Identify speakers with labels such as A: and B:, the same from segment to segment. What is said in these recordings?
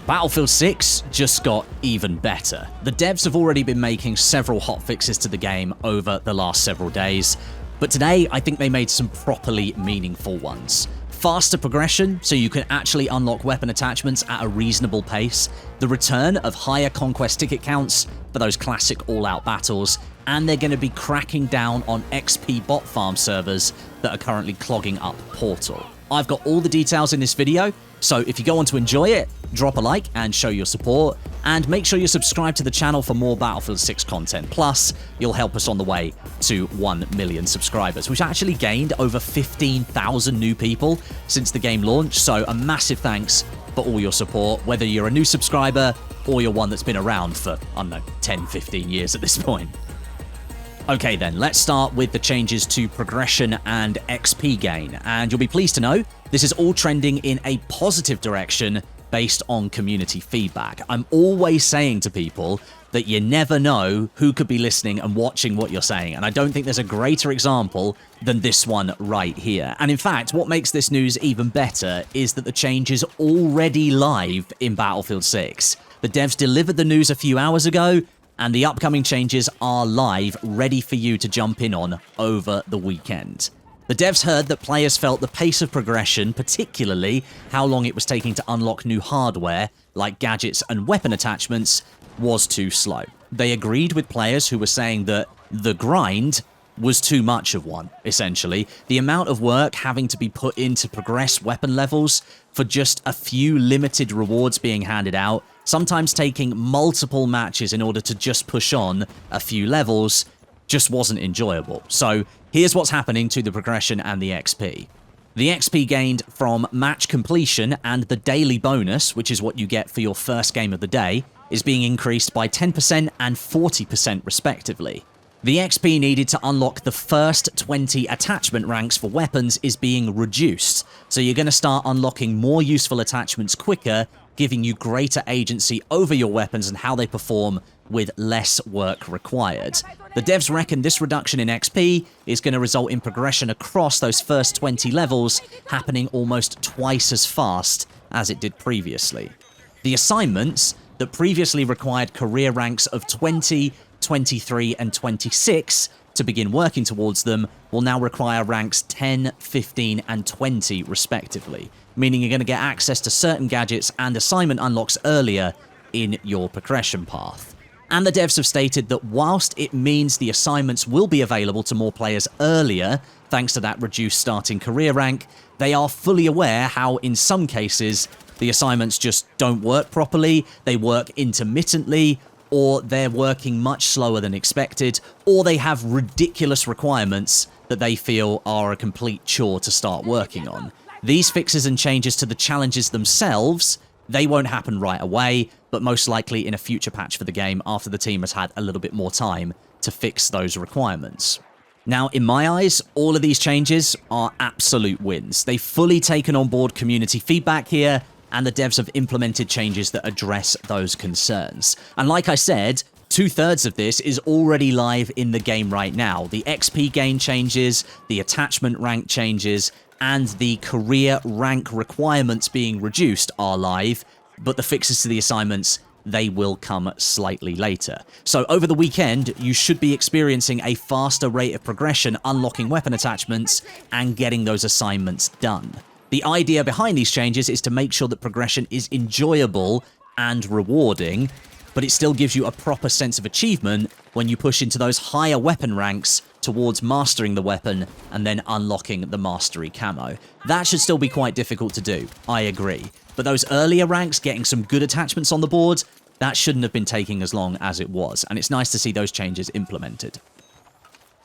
A: Battlefield 6 just got even better. The devs have already been making several hotfixes to the game over the last several days, but today I think they made some properly meaningful ones. Faster progression, so you can actually unlock weapon attachments at a reasonable pace, the return of higher Conquest ticket counts for those classic all-out battles, and they're going to be cracking down on XP bot farm servers that are currently clogging up Portal. I've got all the details in this video, so if you go on to enjoy it, drop a like and show your support, and make sure you subscribe to the channel for more Battlefield 6 content. Plus, you'll help us on the way to 1 million subscribers, which actually gained over 15,000 new people since the game launched, so a massive thanks for all your support, whether you're a new subscriber or you're one that's been around for, I don't know, 10, 15 years at this point. Okay then, let's start with the changes to progression and XP gain, and you'll be pleased to know this is all trending in a positive direction based on community feedback. I'm always saying to people that you never know who could be listening and watching what you're saying, and I don't think there's a greater example than this one right here. And in fact, what makes this news even better is that the change is already live in Battlefield 6. The devs delivered the news a few hours ago, and the upcoming changes are live, ready for you to jump in on over the weekend. The devs heard that players felt the pace of progression, particularly how long it was taking to unlock new hardware, like gadgets and weapon attachments, was too slow. They agreed with players who were saying that the grind was too much of one, essentially. The amount of work having to be put in to progress weapon levels for just a few limited rewards being handed out, sometimes taking multiple matches in order to just push on a few levels, just wasn't enjoyable. So here's what's happening to the progression and the XP. The XP gained from match completion and the daily bonus, which is what you get for your first game of the day, is being increased by 10% and 40% respectively. The XP needed to unlock the first 20 attachment ranks for weapons is being reduced, so you're going to start unlocking more useful attachments quicker, giving you greater agency over your weapons and how they perform with less work required. The devs reckon this reduction in XP is going to result in progression across those first 20 levels happening almost twice as fast as it did previously. The assignments that previously required career ranks of 20, 23, and 26 to begin working towards them will now require ranks 10, 15, and 20 respectively, meaning you're going to get access to certain gadgets and assignment unlocks earlier in your progression path. And the devs have stated that whilst it means the assignments will be available to more players earlier, thanks to that reduced starting career rank, they are fully aware how in some cases the assignments just don't work properly, they work intermittently, or they're working much slower than expected, or they have ridiculous requirements that they feel are a complete chore to start working on. These fixes and changes to the challenges themselves, they won't happen right away, but most likely in a future patch for the game after the team has had a little bit more time to fix those requirements. Now, in my eyes, all of these changes are absolute wins. They've fully taken on board community feedback here, and the devs have implemented changes that address those concerns. And like I said, 2/3 of this is already live in the game right now. The XP gain changes, the attachment rank changes, and the career rank requirements being reduced are live, but the fixes to the assignments, they will come slightly later. So over the weekend, you should be experiencing a faster rate of progression, unlocking weapon attachments, and getting those assignments done. The idea behind these changes is to make sure that progression is enjoyable and rewarding, but it still gives you a proper sense of achievement when you push into those higher weapon ranks towards mastering the weapon and then unlocking the mastery camo. That should still be quite difficult to do, I agree. But those earlier ranks, getting some good attachments on the board, that shouldn't have been taking as long as it was, and it's nice to see those changes implemented.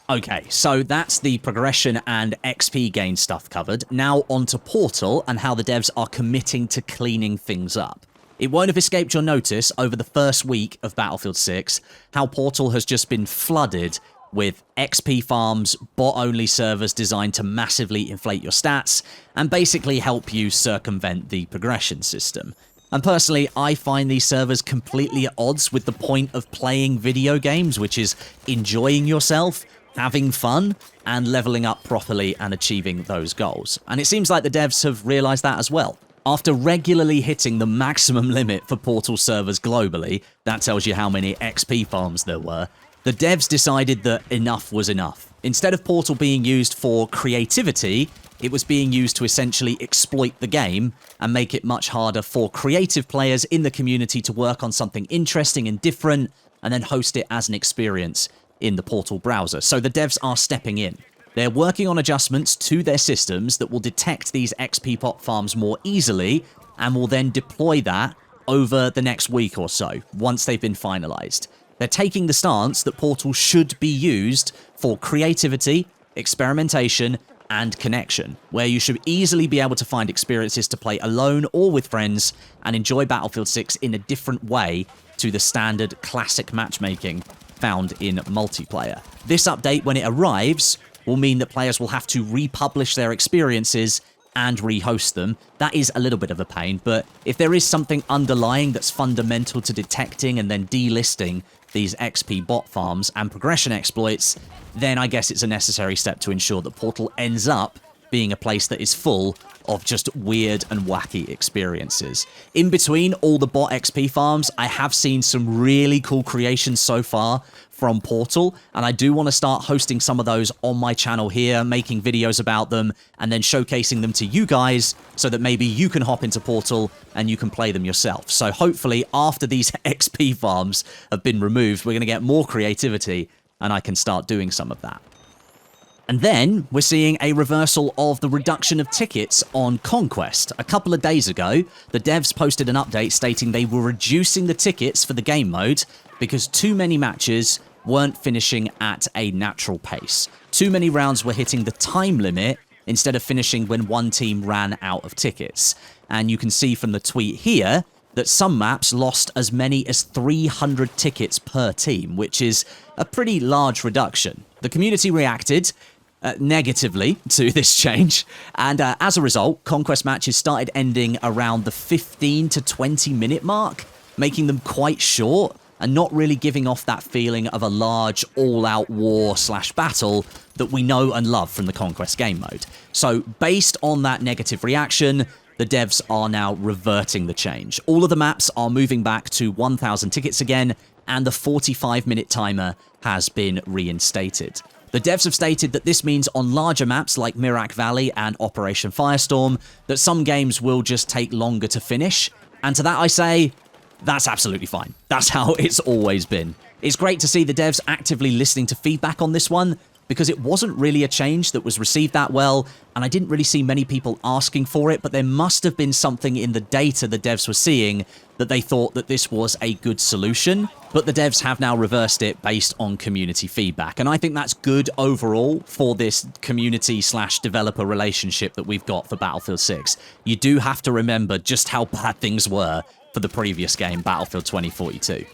A: Okay, so that's the progression and XP gain stuff covered. Now onto Portal and how the devs are committing to cleaning things up. It won't have escaped your notice over the first week of Battlefield 6 how Portal has just been flooded with XP farms, bot-only servers designed to massively inflate your stats and basically help you circumvent the progression system. And personally, I find these servers completely at odds with the point of playing video games, which is enjoying yourself, having fun, and leveling up properly and achieving those goals. And it seems like the devs have realized that as well. After regularly hitting the maximum limit for Portal servers globally, that tells you how many XP farms there were, the devs decided that enough was enough. Instead of Portal being used for creativity, it was being used to essentially exploit the game and make it much harder for creative players in the community to work on something interesting and different and then host it as an experience in the Portal browser. So the devs are stepping in. They're working on adjustments to their systems that will detect these XP bot farms more easily and will then deploy that over the next week or so, once they've been finalized. They're taking the stance that Portal should be used for creativity, experimentation, and connection, where you should easily be able to find experiences to play alone or with friends and enjoy Battlefield 6 in a different way to the standard classic matchmaking found in multiplayer. This update, when it arrives, will mean that players will have to republish their experiences and rehost them. That is a little bit of a pain, but if there is something underlying that's fundamental to detecting and then delisting these XP bot farms and progression exploits, then I guess it's a necessary step to ensure that Portal ends up being a place that is full of just weird and wacky experiences. In between all the bot XP farms, I have seen some really cool creations so far from Portal, and I do want to start hosting some of those on my channel here, making videos about them, and then showcasing them to you guys so that maybe you can hop into Portal and you can play them yourself. So hopefully after these XP farms have been removed, we're going to get more creativity and I can start doing some of that. And then we're seeing a reversal of the reduction of tickets on Conquest. A couple of days ago, the devs posted an update stating they were reducing the tickets for the game mode because too many matches weren't finishing at a natural pace. Too many rounds were hitting the time limit instead of finishing when one team ran out of tickets. And you can see from the tweet here that some maps lost as many as 300 tickets per team, which is a pretty large reduction. The community reacted negatively to this change, and as a result, Conquest matches started ending around the 15 to 20 minute mark, making them quite short and not really giving off that feeling of a large all-out war/battle that we know and love from the Conquest game mode. So based on that negative reaction, the devs are now reverting the change. All of the maps are moving back to 1,000 tickets again, and the 45-minute timer has been reinstated. The devs have stated that this means on larger maps like Mirak Valley and Operation Firestorm, that some games will just take longer to finish, and to that I say, that's absolutely fine. That's how it's always been. It's great to see the devs actively listening to feedback on this one, because it wasn't really a change that was received that well, and I didn't really see many people asking for it, but there must have been something in the data the devs were seeing that they thought that this was a good solution, but the devs have now reversed it based on community feedback, and I think that's good overall for this community/developer relationship that we've got for Battlefield 6. You do have to remember just how bad things were for the previous game, Battlefield 2042.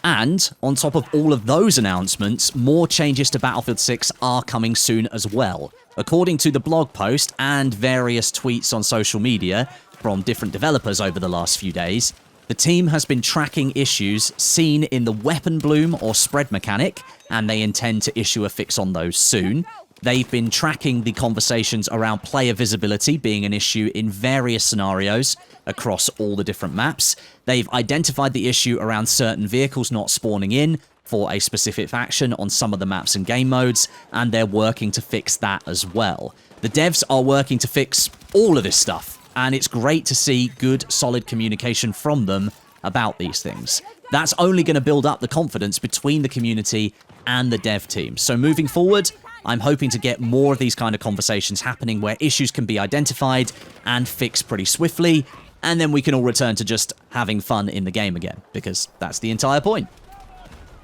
A: And on top of all of those announcements, more changes to Battlefield 6 are coming soon as well. According to the blog post and various tweets on social media from different developers over the last few days, the team has been tracking issues seen in the weapon bloom or spread mechanic, and they intend to issue a fix on those soon. They've been tracking the conversations around player visibility being an issue in various scenarios across all the different maps. They've identified the issue around certain vehicles not spawning in for a specific faction on some of the maps and game modes, and they're working to fix that as well. The devs are working to fix all of this stuff, and it's great to see good, solid communication from them about these things. That's only going to build up the confidence between the community and the dev team. So moving forward, I'm hoping to get more of these kind of conversations happening where issues can be identified and fixed pretty swiftly, and then we can all return to just having fun in the game again, because that's the entire point.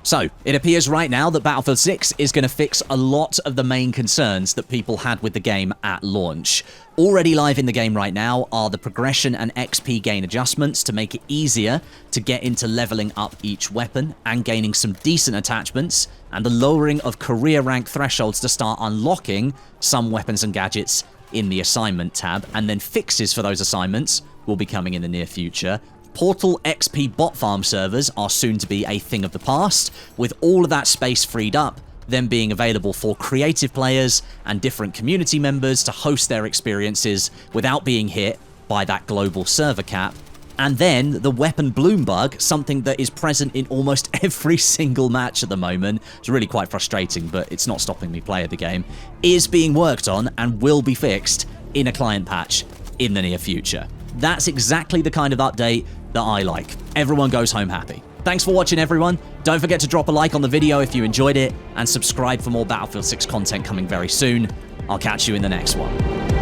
A: So, it appears right now that Battlefield 6 is going to fix a lot of the main concerns that people had with the game at launch. Already live in the game right now are the progression and XP gain adjustments to make it easier to get into leveling up each weapon and gaining some decent attachments, and the lowering of career rank thresholds to start unlocking some weapons and gadgets in the assignment tab, and then fixes for those assignments will be coming in the near future. Portal XP bot farm servers are soon to be a thing of the past, with all of that space freed up, them being available for creative players and different community members to host their experiences without being hit by that global server cap. And then the weapon bloom bug, something that is present in almost every single match at the moment, it's really quite frustrating, but it's not stopping me play the game, is being worked on and will be fixed in a client patch in the near future. That's exactly the kind of update that I like. Everyone goes home happy. Thanks for watching, everyone. Don't forget to drop a like on the video if you enjoyed it, and subscribe for more Battlefield 6 content coming very soon. I'll catch you in the next one.